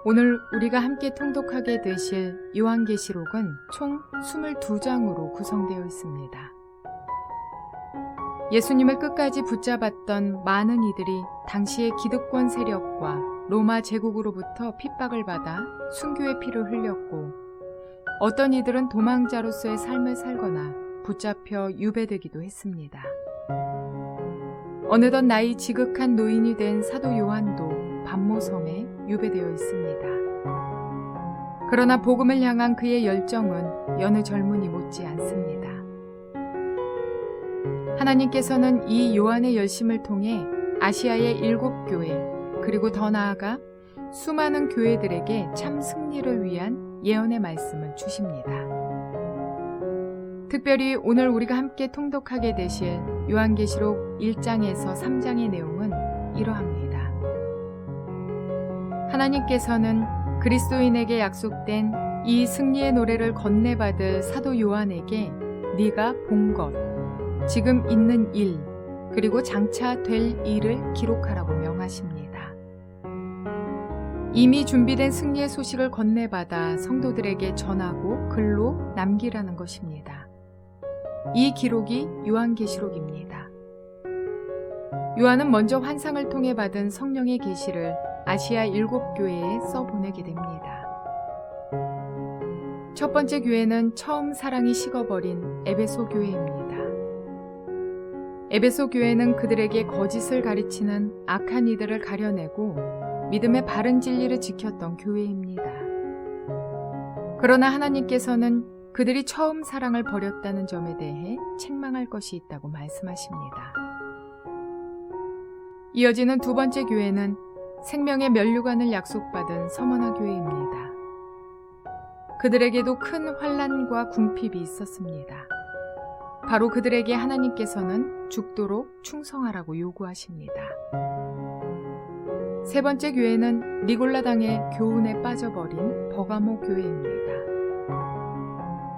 오늘 우리가 함께 통독하게 되실 요한계시록은 총 22장으로 구성되어 있습니다. 예수님을 끝까지 붙잡았던 많은 이들이 당시의 기득권 세력과 로마 제국으로부터 핍박을 받아 순교의 피를 흘렸고, 어떤 이들은 도망자로서의 삶을 살거나 붙잡혀 유배되기도 했습니다. 어느덧 나이 지극한 노인이 된 사도 요한도 반모섬에 유배되어 있습니다. 그러나 복음을 향한 그의 열정은 여느 젊은이 못지 않습니다. 하나님께서는 이 요한의 열심을 통해 아시아의 7교회, 그리고 더 나아가 수많은 교회들에게 참 승리를 위한 예언의 말씀을 주십니다. 특별히 오늘 우리가 함께 통독하게 되실 요한계시록 1장에서 3장의 내용은 이러합니다. 하나님께서는 그리스도인에게 약속된 이 승리의 노래를 건네받을 사도 요한에게 네가 본 것, 지금 있는 일, 그리고 장차 될 일을 기록하라고 명하십니다. 이미 준비된 승리의 소식을 건네받아 성도들에게 전하고 글로 남기라는 것입니다. 이 기록이 요한계시록입니다. 요한은 먼저 환상을 통해 받은 성령의 계시를 아시아 7교회에 써보내게 됩니다. 첫 번째 교회는 처음 사랑이 식어버린 에베소 교회입니다. 에베소 교회는 그들에게 거짓을 가르치는 악한 이들을 가려내고 믿음의 바른 진리를 지켰던 교회입니다. 그러나 하나님께서는 그들이 처음 사랑을 버렸다는 점에 대해 책망할 것이 있다고 말씀하십니다. 이어지는 두 번째 교회는 생명의 면류관을 약속받은 서머나 교회입니다. 그들에게도 큰 환난과 궁핍이 있었습니다. 바로 그들에게 하나님께서는 죽도록 충성하라고 요구하십니다. 세 번째 교회는 니골라당의 교훈에 빠져버린 버가모 교회입니다.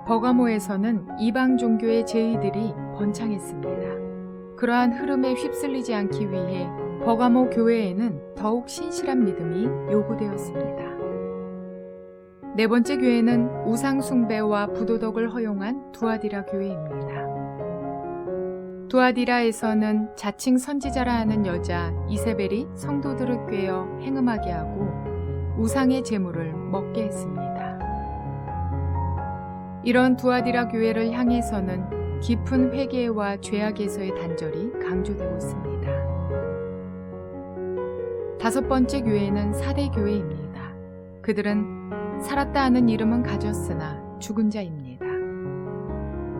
버가모에서는 이방 종교의 제의들이 번창했습니다. 그러한 흐름에 휩쓸리지 않기 위해 버가모 교회에는 더욱 신실한 믿음이 요구되었습니다. 네 번째 교회는 우상 숭배와 부도덕을 허용한 두아디라 교회입니다. 두아디라에서는 자칭 선지자라 하는 여자 이세벨이 성도들을 꾀어 행음하게 하고 우상의 제물을 먹게 했습니다. 이런 두아디라 교회를 향해서는 깊은 회개와 죄악에서의 단절이 강조되고 있습니다. 다섯 번째 교회는 사대 교회입니다. 그들은 살았다 하는 이름은 가졌으나 죽은 자입니다.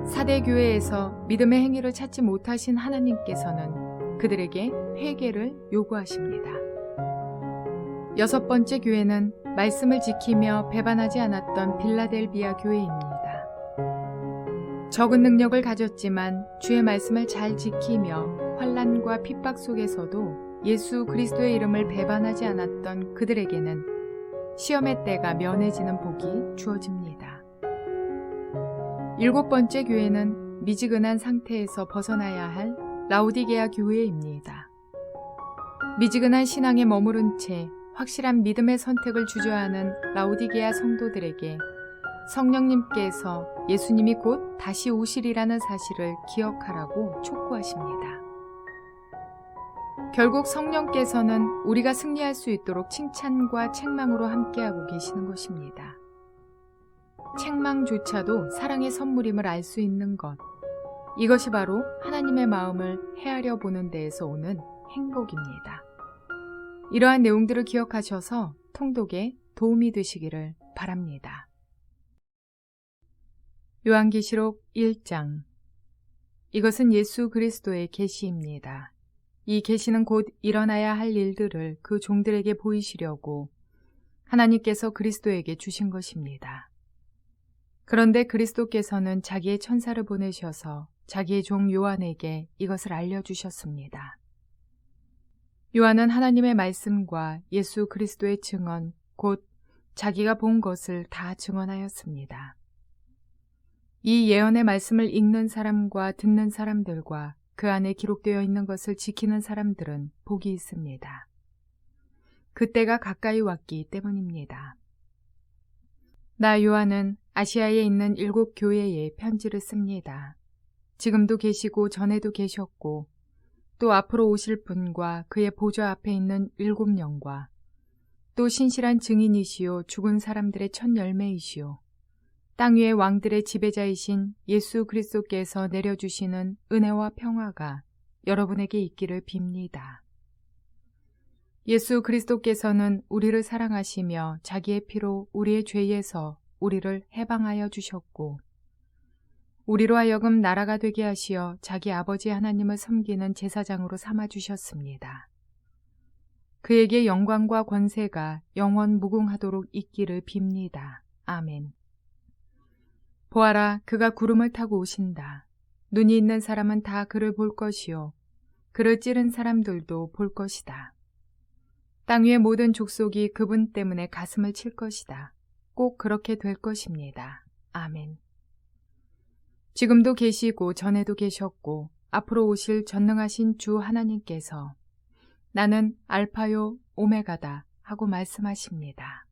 사대 교회에서 믿음의 행위를 찾지 못하신 하나님께서는 그들에게 회개를 요구하십니다. 여섯 번째 교회는 말씀을 지키며 배반하지 않았던 빌라델비아 교회입니다. 적은 능력을 가졌지만 주의 말씀을 잘 지키며 환난과 핍박 속에서도 예수 그리스도의 이름을 배반하지 않았던 그들에게는 시험의 때가 면해지는 복이 주어집니다. 일곱 번째 교회는 미지근한 상태에서 벗어나야 할 라오디게아 교회입니다. 미지근한 신앙에 머무른 채 확실한 믿음의 선택을 주저하는 라오디게아 성도들에게 성령님께서 예수님이 곧 다시 오시리라는 사실을 기억하라고 촉구하십니다. 결국 성령께서는 우리가 승리할 수 있도록 칭찬과 책망으로 함께하고 계시는 것입니다. 책망조차도 사랑의 선물임을 알 수 있는 것, 이것이 바로 하나님의 마음을 헤아려 보는 데에서 오는 행복입니다. 이러한 내용들을 기억하셔서 통독에 도움이 되시기를 바랍니다. 요한계시록 1장. 이것은 예수 그리스도의 계시입니다. 이 계시는 곧 일어나야 할 일들을 그 종들에게 보이시려고 하나님께서 그리스도에게 주신 것입니다. 그런데 그리스도께서는 자기의 천사를 보내셔서 자기의 종 요한에게 이것을 알려주셨습니다. 요한은 하나님의 말씀과 예수 그리스도의 증언, 곧 자기가 본 것을 다 증언하였습니다. 이 예언의 말씀을 읽는 사람과 듣는 사람들과 그 안에 기록되어 있는 것을 지키는 사람들은 복이 있습니다. 그때가 가까이 왔기 때문입니다. 나 요한은 아시아에 있는 7 교회에 편지를 씁니다. 지금도 계시고 전에도 계셨고 또 앞으로 오실 분과 그의 보좌 앞에 있는 7영과 또 신실한 증인이시요 죽은 사람들의 첫 열매이시요 땅 위의 왕들의 지배자이신 예수 그리스도께서 내려주시는 은혜와 평화가 여러분에게 있기를 빕니다. 예수 그리스도께서는 우리를 사랑하시며 자기의 피로 우리의 죄에서 우리를 해방하여 주셨고 우리로 하여금 나라가 되게 하시어 자기 아버지 하나님을 섬기는 제사장으로 삼아 주셨습니다. 그에게 영광과 권세가 영원 무궁하도록 있기를 빕니다. 아멘. 보아라, 그가 구름을 타고 오신다. 눈이 있는 사람은 다 그를 볼 것이요 그를 찌른 사람들도 볼 것이다. 땅 위의 모든 족속이 그분 때문에 가슴을 칠 것이다. 꼭 그렇게 될 것입니다. 아멘. 지금도 계시고 전에도 계셨고 앞으로 오실 전능하신 주 하나님께서 나는 알파요 오메가다 하고 말씀하십니다.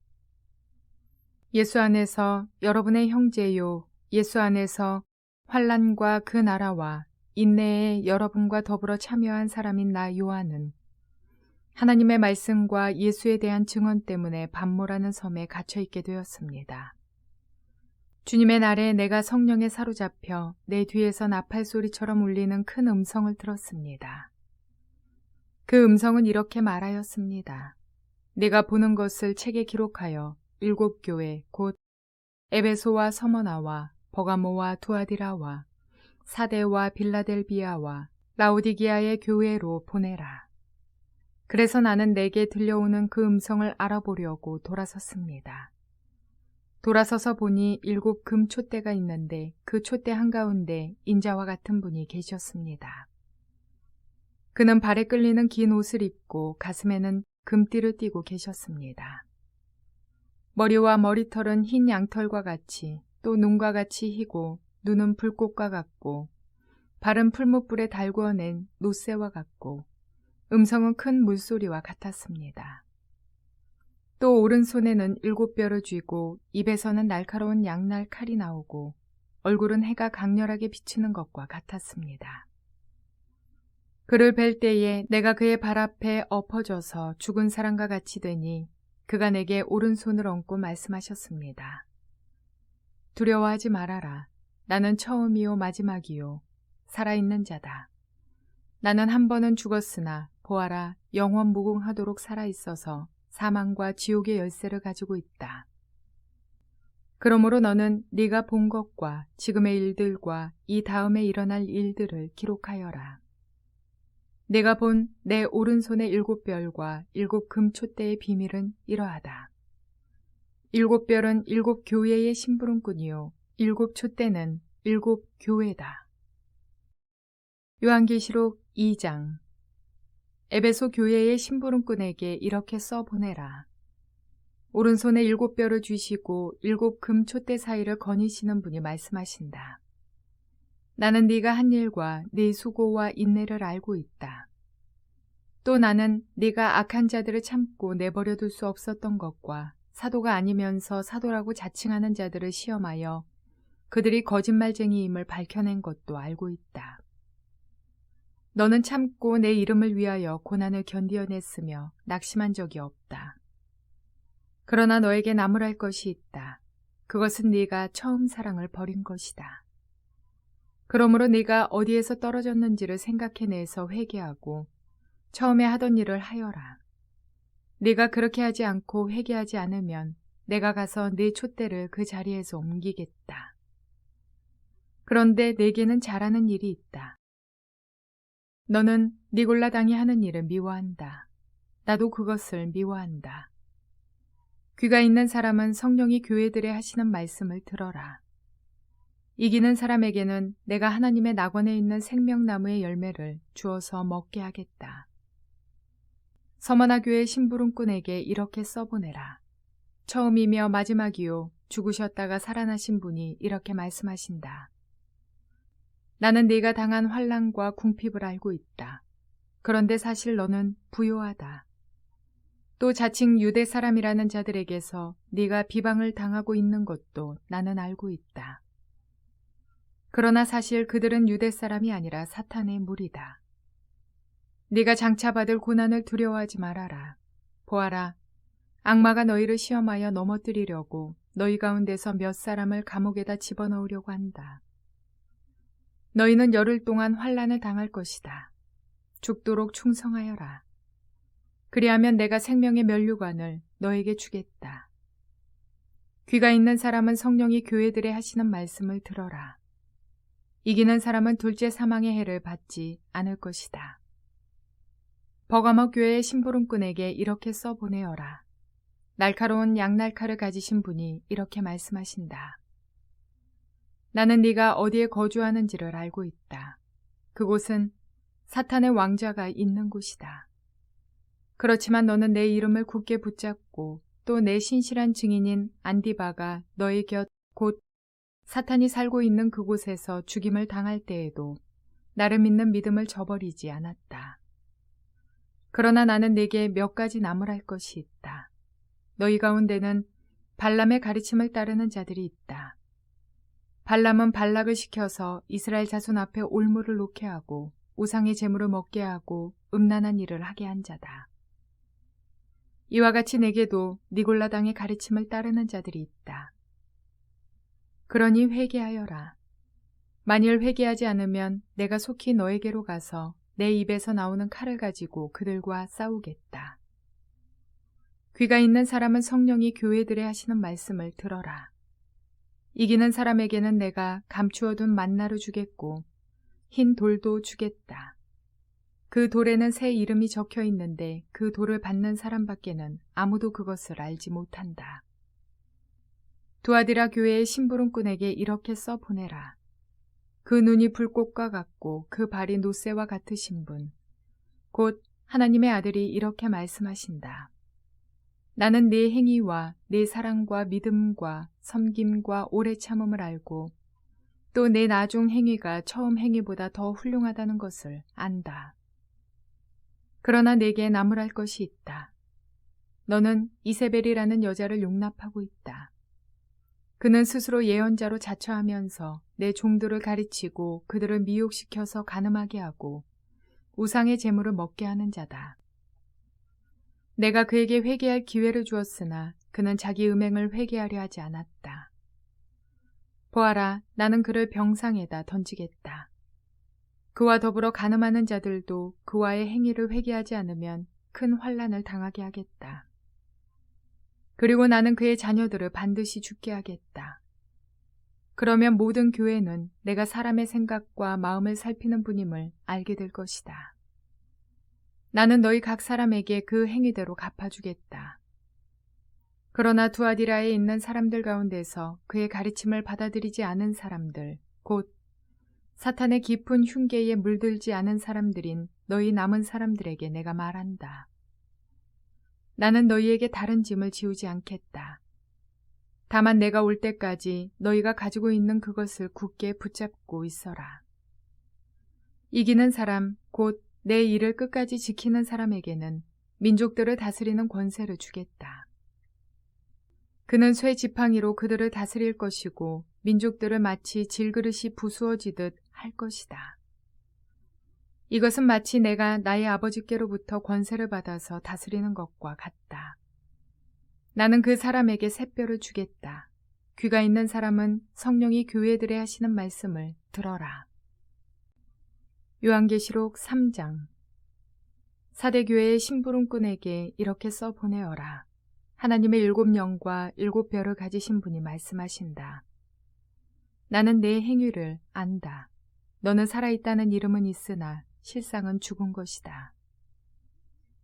예수 안에서 여러분의 형제요, 예수 안에서 환난과 그 나라와 인내에 여러분과 더불어 참여한 사람인 나 요한은 하나님의 말씀과 예수에 대한 증언 때문에 반모라는 섬에 갇혀 있게 되었습니다. 주님의 날에 내가 성령에 사로잡혀 내 뒤에서 나팔 소리처럼 울리는 큰 음성을 들었습니다. 그 음성은 이렇게 말하였습니다. 네가 보는 것을 책에 기록하여 7 교회 곧 에베소와 서머나와 버가모와 두아디라와 사데와 빌라델비아와 라오디게아의 교회로 보내라. 그래서 나는 내게 들려오는 그 음성을 알아보려고 돌아섰습니다. 돌아서서 보니 7 금 촛대가 있는데 그 촛대 한가운데 인자와 같은 분이 계셨습니다. 그는 발에 끌리는 긴 옷을 입고 가슴에는 금띠를 띠고 계셨습니다. 머리와 머리털은 흰 양털과 같이 또 눈과 같이 희고 눈은 불꽃과 같고 발은 풀무불에 달구어낸 노새와 같고 음성은 큰 물소리와 같았습니다. 또 오른손에는 7 뼈를 쥐고 입에서는 날카로운 양날 칼이 나오고 얼굴은 해가 강렬하게 비치는 것과 같았습니다. 그를 뵐 때에 내가 그의 발 앞에 엎어져서 죽은 사람과 같이 되니 그가 내게 오른손을 얹고 말씀하셨습니다. 두려워하지 말아라. 나는 처음이요 마지막이요 살아있는 자다. 나는 한 번은 죽었으나 보아라 영원 무궁하도록 살아있어서 사망과 지옥의 열쇠를 가지고 있다. 그러므로 너는 네가 본 것과 지금의 일들과 이 다음에 일어날 일들을 기록하여라. 내가 본 내 오른손의 7 별과 7 금촛대의 비밀은 이러하다. 7 별은 7 교회의 심부름꾼이요 7 촛대는 7 교회다. 요한계시록 2장. 에베소 교회의 심부름꾼에게 이렇게 써보내라. 오른손에 7 뼈를 쥐시고 7 금 촛대 사이를 거니시는 분이 말씀하신다. 나는 네가 한 일과 네 수고와 인내를 알고 있다. 또 나는 네가 악한 자들을 참고 내버려 둘 수 없었던 것과 사도가 아니면서 사도라고 자칭하는 자들을 시험하여 그들이 거짓말쟁이임을 밝혀낸 것도 알고 있다. 너는 참고 내 이름을 위하여 고난을 견디어냈으며 낙심한 적이 없다. 그러나 너에게 나무랄 것이 있다. 그것은 네가 처음 사랑을 버린 것이다. 그러므로 네가 어디에서 떨어졌는지를 생각해내서 회개하고 처음에 하던 일을 하여라. 네가 그렇게 하지 않고 회개하지 않으면 내가 가서 네 촛대를 그 자리에서 옮기겠다. 그런데 내게는 잘하는 일이 있다. 너는 니골라 당이 하는 일을 미워한다. 나도 그것을 미워한다. 귀가 있는 사람은 성령이 교회들에 하시는 말씀을 들어라. 이기는 사람에게는 내가 하나님의 낙원에 있는 생명나무의 열매를 주어서 먹게 하겠다. 서머나 교회 심부름꾼에게 이렇게 써보내라. 처음이며 마지막이요 죽으셨다가 살아나신 분이 이렇게 말씀하신다. 나는 네가 당한 환난과 궁핍을 알고 있다. 그런데 사실 너는 부요하다. 또 자칭 유대 사람이라는 자들에게서 네가 비방을 당하고 있는 것도 나는 알고 있다. 그러나 사실 그들은 유대 사람이 아니라 사탄의 무리다. 네가 장차 받을 고난을 두려워하지 말아라. 보아라, 악마가 너희를 시험하여 넘어뜨리려고 너희 가운데서 몇 사람을 감옥에다 집어넣으려고 한다. 너희는 열흘 동안 환난을 당할 것이다. 죽도록 충성하여라. 그리하면 내가 생명의 면류관을 너에게 주겠다. 귀가 있는 사람은 성령이 교회들에 하시는 말씀을 들어라. 이기는 사람은 둘째 사망의 해를 받지 않을 것이다. 버가모 교회의 심부름꾼에게 이렇게 써보내어라. 날카로운 양날칼을 가지신 분이 이렇게 말씀하신다. 나는 네가 어디에 거주하는지를 알고 있다. 그곳은 사탄의 왕좌가 있는 곳이다. 그렇지만 너는 내 이름을 굳게 붙잡고 또 내 신실한 증인인 안디바가 너의 곁 곧 사탄이 살고 있는 그곳에서 죽임을 당할 때에도 나를 믿는 믿음을 저버리지 않았다. 그러나 나는 네게 몇 가지 나무랄 것이 있다. 너희 가운데는 발람의 가르침을 따르는 자들이 있다. 발람은 발락을 시켜서 이스라엘 자손 앞에 올무를 놓게 하고 우상의 제물을 먹게 하고 음란한 일을 하게 한 자다. 이와 같이 내게도 니골라당의 가르침을 따르는 자들이 있다. 그러니 회개하여라. 만일 회개하지 않으면 내가 속히 너에게로 가서 내 입에서 나오는 칼을 가지고 그들과 싸우겠다. 귀가 있는 사람은 성령이 교회들에 하시는 말씀을 들어라. 이기는 사람에게는 내가 감추어둔 만나를 주겠고 흰 돌도 주겠다. 그 돌에는 새 이름이 적혀 있는데 그 돌을 받는 사람밖에는 아무도 그것을 알지 못한다. 두아디라 교회의 심부름꾼에게 이렇게 써보내라. 그 눈이 불꽃과 같고 그 발이 노새와 같으신 분, 곧 하나님의 아들이 이렇게 말씀하신다. 나는 네 행위와 네 사랑과 믿음과 섬김과 오래 참음을 알고 또 내 나중 행위가 처음 행위보다 더 훌륭하다는 것을 안다. 그러나 내게 나무랄 것이 있다. 너는 이세벨이라는 여자를 용납하고 있다. 그는 스스로 예언자로 자처하면서 내 종들을 가르치고 그들을 미혹시켜서 간음하게 하고 우상의 제물을 먹게 하는 자다. 내가 그에게 회개할 기회를 주었으나 그는 자기 음행을 회개하려 하지 않았다. 보아라, 나는 그를 병상에다 던지겠다. 그와 더불어 간음하는 자들도 그와의 행위를 회개하지 않으면 큰 환난을 당하게 하겠다. 그리고 나는 그의 자녀들을 반드시 죽게 하겠다. 그러면 모든 교회는 내가 사람의 생각과 마음을 살피는 분임을 알게 될 것이다. 나는 너희 각 사람에게 그 행위대로 갚아주겠다. 그러나 두아디라에 있는 사람들 가운데서 그의 가르침을 받아들이지 않은 사람들, 곧 사탄의 깊은 흉계에 물들지 않은 사람들인 너희 남은 사람들에게 내가 말한다. 나는 너희에게 다른 짐을 지우지 않겠다. 다만 내가 올 때까지 너희가 가지고 있는 그것을 굳게 붙잡고 있어라. 이기는 사람, 곧 내 일을 끝까지 지키는 사람에게는 민족들을 다스리는 권세를 주겠다. 그는 쇠 지팡이로 그들을 다스릴 것이고 민족들을 마치 질그릇이 부수어지듯 할 것이다. 이것은 마치 내가 나의 아버지께로부터 권세를 받아서 다스리는 것과 같다. 나는 그 사람에게 샛별을 주겠다. 귀가 있는 사람은 성령이 교회들에 하시는 말씀을 들어라. 요한계시록 3장. 사대교회의 심부름꾼에게 이렇게 써보내어라. 하나님의 7영과 7별을 가지신 분이 말씀하신다. 나는 내 행위를 안다. 너는 살아있다는 이름은 있으나 실상은 죽은 것이다.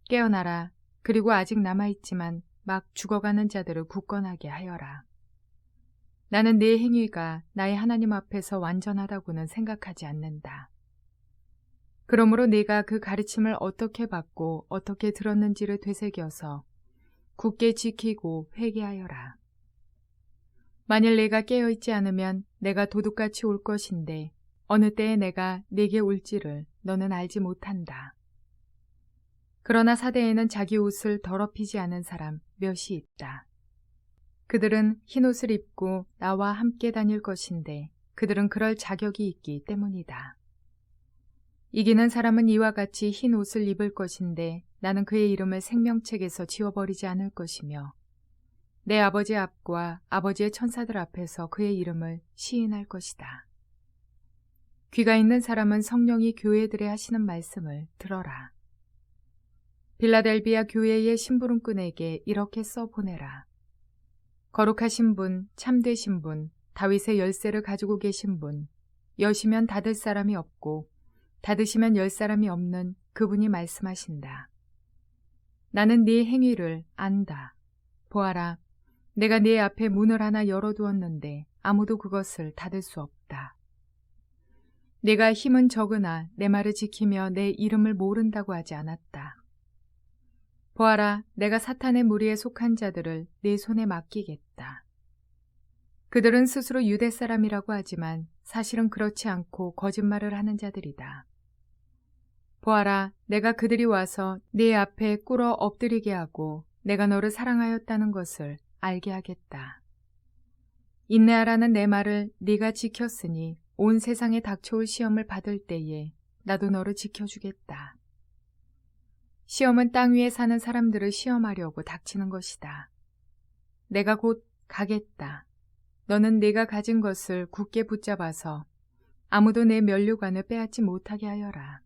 깨어나라. 그리고 아직 남아있지만 막 죽어가는 자들을 굳건하게 하여라. 나는 내 행위가 나의 하나님 앞에서 완전하다고는 생각하지 않는다. 그러므로 네가 그 가르침을 어떻게 받고 어떻게 들었는지를 되새겨서 굳게 지키고 회개하여라. 만일 내가 깨어있지 않으면 내가 도둑같이 올 것인데 어느 때에 내가 네게 올지를 너는 알지 못한다. 그러나 사대에는 자기 옷을 더럽히지 않은 사람 몇이 있다. 그들은 흰 옷을 입고 나와 함께 다닐 것인데 그들은 그럴 자격이 있기 때문이다. 이기는 사람은 이와 같이 흰 옷을 입을 것인데 나는 그의 이름을 생명책에서 지워버리지 않을 것이며 내 아버지 앞과 아버지의 천사들 앞에서 그의 이름을 시인할 것이다. 귀가 있는 사람은 성령이 교회들에 하시는 말씀을 들어라. 빌라델비아 교회의 심부름꾼에게 이렇게 써보내라. 거룩하신 분, 참되신 분, 다윗의 열쇠를 가지고 계신 분, 여시면 닫을 사람이 없고 닫으시면 열 사람이 없는 그분이 말씀하신다. 나는 네 행위를 안다. 보아라, 내가 네 앞에 문을 하나 열어두었는데 아무도 그것을 닫을 수 없다. 내가 힘은 적으나 내 말을 지키며 내 이름을 모른다고 하지 않았다. 보아라, 내가 사탄의 무리에 속한 자들을 네 손에 맡기겠다. 그들은 스스로 유대 사람이라고 하지만 사실은 그렇지 않고 거짓말을 하는 자들이다. 보아라, 내가 그들이 와서 네 앞에 꿇어 엎드리게 하고 내가 너를 사랑하였다는 것을 알게 하겠다. 인내하라는 내 말을 네가 지켰으니 온 세상에 닥쳐올 시험을 받을 때에 나도 너를 지켜주겠다. 시험은 땅 위에 사는 사람들을 시험하려고 닥치는 것이다. 내가 곧 가겠다. 너는 네가 가진 것을 굳게 붙잡아서 아무도 내 면류관을 빼앗지 못하게 하여라.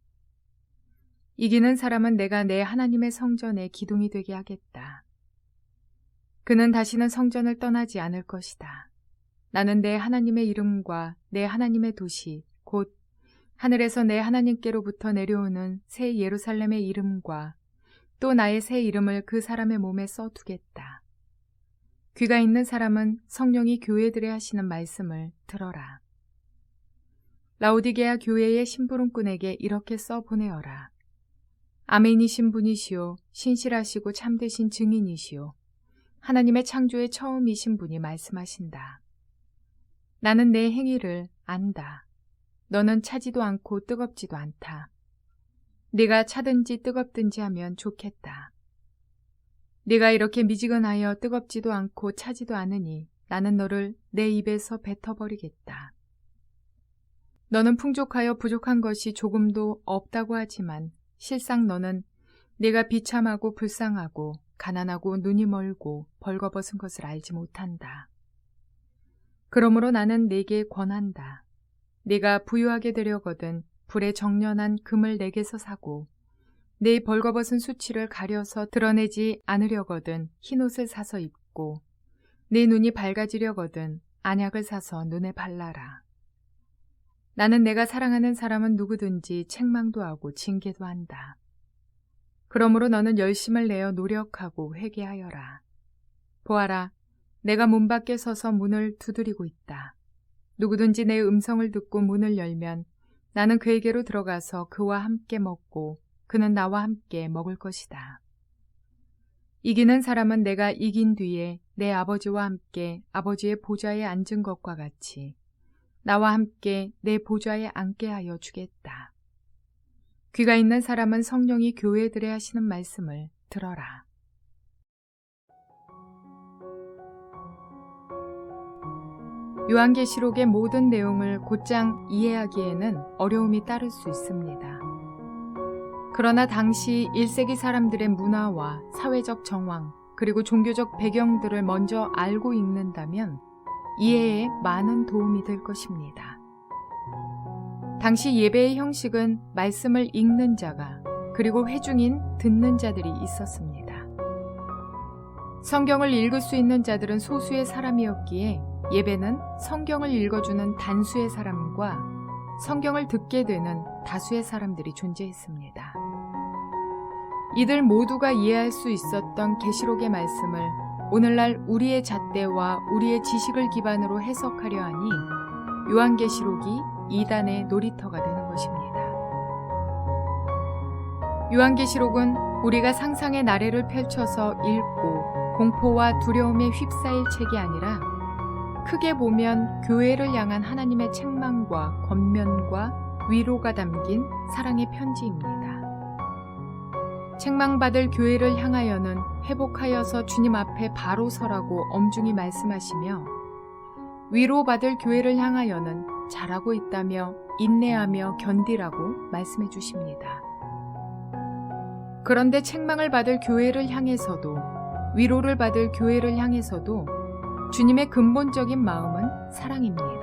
이기는 사람은 내가 내 하나님의 성전의 기둥이 되게 하겠다. 그는 다시는 성전을 떠나지 않을 것이다. 나는 내 하나님의 이름과 내 하나님의 도시, 곧 하늘에서 내 하나님께로부터 내려오는 새 예루살렘의 이름과 또 나의 새 이름을 그 사람의 몸에 써두겠다. 귀가 있는 사람은 성령이 교회들에 하시는 말씀을 들어라. 라오디게아 교회의 심부름꾼에게 이렇게 써보내어라. 아멘이신 분이시오, 신실하시고 참되신 증인이시오, 하나님의 창조의 처음이신 분이 말씀하신다. 나는 내 행위를 안다. 너는 차지도 않고 뜨겁지도 않다. 네가 차든지 뜨겁든지 하면 좋겠다. 네가 이렇게 미지근하여 뜨겁지도 않고 차지도 않으니 나는 너를 내 입에서 뱉어버리겠다. 너는 풍족하여 부족한 것이 조금도 없다고 하지만 실상 너는 네가 비참하고 불쌍하고 가난하고 눈이 멀고 벌거벗은 것을 알지 못한다. 그러므로 나는 네게 권한다. 네가 부유하게 되려거든 불에 정련한 금을 내게서 사고 네 벌거벗은 수치를 가려서 드러내지 않으려거든 흰옷을 사서 입고 네 눈이 밝아지려거든 안약을 사서 눈에 발라라. 나는 내가 사랑하는 사람은 누구든지 책망도 하고 징계도 한다. 그러므로 너는 열심을 내어 노력하고 회개하여라. 보아라, 내가 문 밖에 서서 문을 두드리고 있다. 누구든지 내 음성을 듣고 문을 열면 나는 그에게로 들어가서 그와 함께 먹고 그는 나와 함께 먹을 것이다. 이기는 사람은 내가 이긴 뒤에 내 아버지와 함께 아버지의 보좌에 앉은 것과 같이 나와 함께 내 보좌에 앉게 하여 주겠다. 귀가 있는 사람은 성령이 교회들에 하시는 말씀을 들어라. 요한계시록의 모든 내용을 곧장 이해하기에는 어려움이 따를 수 있습니다. 그러나 당시 1세기 사람들의 문화와 사회적 정황 그리고 종교적 배경들을 먼저 알고 읽는다면 이해에 많은 도움이 될 것입니다. 당시 예배의 형식은 말씀을 읽는 자가 그리고 회중인 듣는 자들이 있었습니다. 성경을 읽을 수 있는 자들은 소수의 사람이었기에 예배는 성경을 읽어주는 단수의 사람과 성경을 듣게 되는 다수의 사람들이 존재했습니다. 이들 모두가 이해할 수 있었던 계시록의 말씀을 오늘날 우리의 잣대와 우리의 지식을 기반으로 해석하려 하니 요한계시록이 이단의 놀이터가 되는 것입니다. 요한계시록은 우리가 상상의 나래를 펼쳐서 읽고 공포와 두려움에 휩싸일 책이 아니라 크게 보면 교회를 향한 하나님의 책망과 권면과 위로가 담긴 사랑의 편지입니다. 책망받을 교회를 향하여는 회복하여서 주님 앞에 바로 서라고 엄중히 말씀하시며, 위로받을 교회를 향하여는 잘하고 있다며 인내하며 견디라고 말씀해 주십니다. 그런데 책망을 받을 교회를 향해서도, 위로를 받을 교회를 향해서도 주님의 근본적인 마음은 사랑입니다.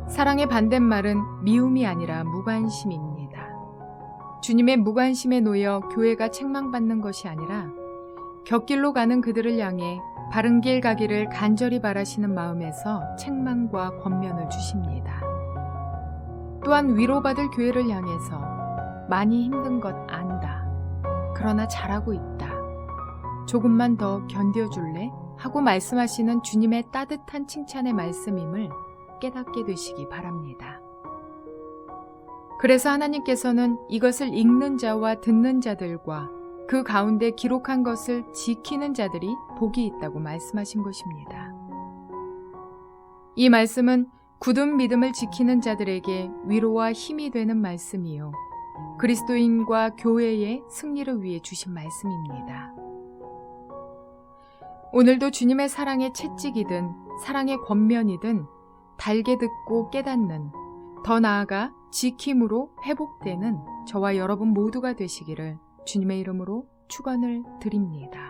사랑의 반대말은 미움이 아니라 무관심입니다. 주님의 무관심에 놓여 교회가 책망받는 것이 아니라 곁길로 가는 그들을 향해 바른 길 가기를 간절히 바라시는 마음에서 책망과 권면을 주십니다. 또한 위로받을 교회를 향해서 많이 힘든 것 안다. 그러나 잘하고 있다. 조금만 더 견뎌줄래? 하고 말씀하시는 주님의 따뜻한 칭찬의 말씀임을 깨닫게 되시기 바랍니다. 그래서 하나님께서는 이것을 읽는 자와 듣는 자들과 그 가운데 기록한 것을 지키는 자들이 복이 있다고 말씀하신 것입니다. 이 말씀은 굳은 믿음을 지키는 자들에게 위로와 힘이 되는 말씀이요, 그리스도인과 교회의 승리를 위해 주신 말씀입니다. 오늘도 주님의 사랑의 채찍이든 사랑의 권면이든 달게 듣고 깨닫는, 더 나아가 지킴으로 회복되는 저와 여러분 모두가 되시기를 주님의 이름으로 축원을 드립니다.